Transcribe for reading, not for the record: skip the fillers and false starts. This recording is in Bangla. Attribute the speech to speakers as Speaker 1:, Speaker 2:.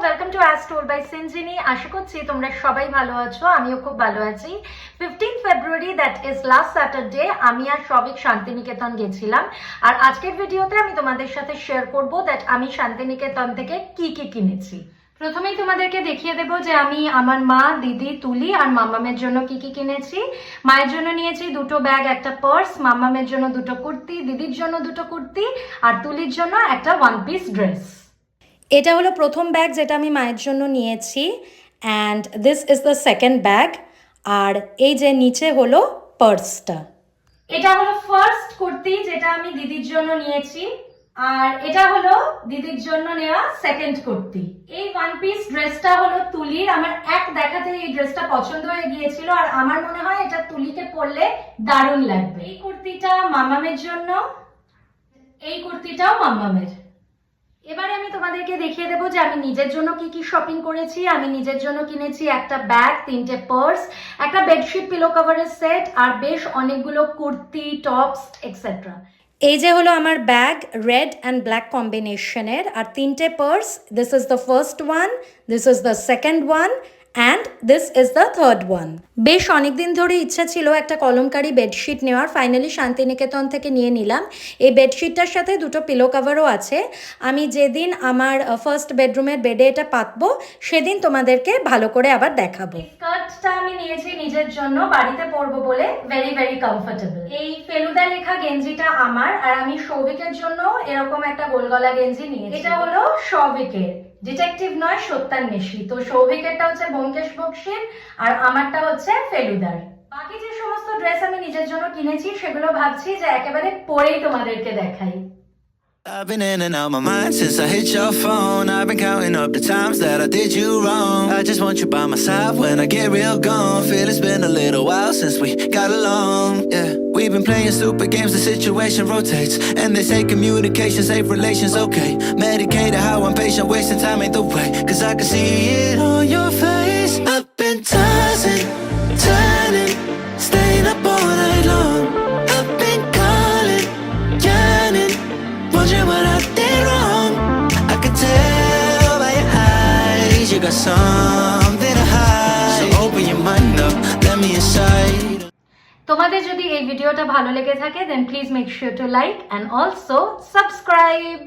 Speaker 1: Welcome to as told by Sinjini. আশা করছি তোমরা সবাই ভালো আছো, আমিও খুব ভালো আছি। 15 ফেব্রুয়ারি দ্যাট ইজ লাস্ট স্যাটারডে আমি আর সবিক শান্তিনিকেতন গেছিলাম। আর আজকের ভিডিওতে আমি তোমাদের সাথে শেয়ার করব দ্যাট আমি শান্তিনিকেতন থেকে কি কি কিনেছি। প্রথমেই তোমাদেরকে দেখিয়ে দেবো যে আমি আমার মা, দিদি, তুলি আর মাম্মামের জন্য কি কি কিনেছি। মায়ের জন্য নিয়েছি দুটো ব্যাগ, একটা পার্স, মাম্মামের জন্য দুটো কুর্তি, দিদির জন্য দুটো কুর্তি আর তুলির জন্য একটা ওয়ান পিস ড্রেস। এটা হলো প্রথম ব্যাগ যেটা আমি মায়ের জন্য নিয়েছি, and this is the second bag. আর এই যে নিচে হলো পার্সটা। এটা হলো ফার্স্ট কুর্তি যেটা আমি দিদির জন্য নিয়েছি, আর এটা হলো দিদির জন্য নেওয়া সেকেন্ড কুর্তি। এই ওয়ান পিস ড্রেসটা হলো তুলির। আমার এক দেখাতে এই ড্রেসটা পছন্দ হয়ে গিয়েছিল, আর আমার মনে হয় এটা তুলিকে পরলে দারুণ লাগবে। এই কুর্তিটা মাম্মামের জন্য, এই কুর্তিটাও মাম্মামের। এবারে আমি তোমাদেরকে দেখিয়ে দেবো যে আমি নিজের জন্য কি কি শপিং করেছি। আমি নিজের জন্য কিনেছি একটা ব্যাগ, 3টে পার্স, একটা বেডশিট পিলো কভারের সেট আর বেশ অনেকগুলো কুর্তি, টপস এক্সেট্রা। এই যে হলো আমার ব্যাগ, রেড অ্যান্ড ব্ল্যাক কম্বিনেশনের, আর 3টে purse. This is the first one, this is the second one and this is the third one. বেশ অনেকদিন ধরে ইচ্ছা ছিল একটা কলমকারি বেডশিট নেওয়ার, ফাইনালি শান্তিনিকেতন থেকে নিয়ে নিলাম। এই বেডশিটটার সাথে দুটো পিলো কাভারও আছে। আমি যেদিন আমার ফার্স্ট বেডরুমের বেডে এটা পাতবো সেদিন তোমাদেরকে ভালো করে আবার দেখাবো। স্কার্টটা আমি নিয়েছি নিজের জন্য, বাড়িতে পরবো বলে, ভেরি ভেরি কমফোর্টেবল। এই ফেলুদা লেখা গেঞ্জিটা আমার, আর আমি সৌভিকের জন্য এরকম একটা গোলগলা গেঞ্জি নিয়েছি। এটা হলো সৌভিকের, ডিটেকটিভ নয় সত্যান্বেষী। তো সৌভিকেরটা হচ্ছে ব্যোমকেশ বক্সির আর আমারটা হচ্ছে ফেলুদার। বাকি যে সমস্ত ড্রেস আমি নিজের জন্য কিনেছি সেগুলো ভাবছি যে একেবারে পরেই তোমাদেরকে দেখাই।
Speaker 2: I've been in and out my mind since I hit your phone. I've been counting up the times that I did you wrong. I just want you by my side when I get real gone. Feel it's been a little while since we got along. Yeah, we've been playing stupid games, the situation rotates, and they say communication save relations. Okay, medicated how I'm patient, wasting time ain't the way, 'cause I can see it on your face. I've been tossing, turning, staying up all night long. I've been calling, yearning, wondering what I did wrong. I could tell by your eyes you got something to hide. So open your mind up, let me inside.
Speaker 1: তোমাদের যদি এই ভিডিওটা ভালো লেগে থাকে then please make sure to like and also subscribe.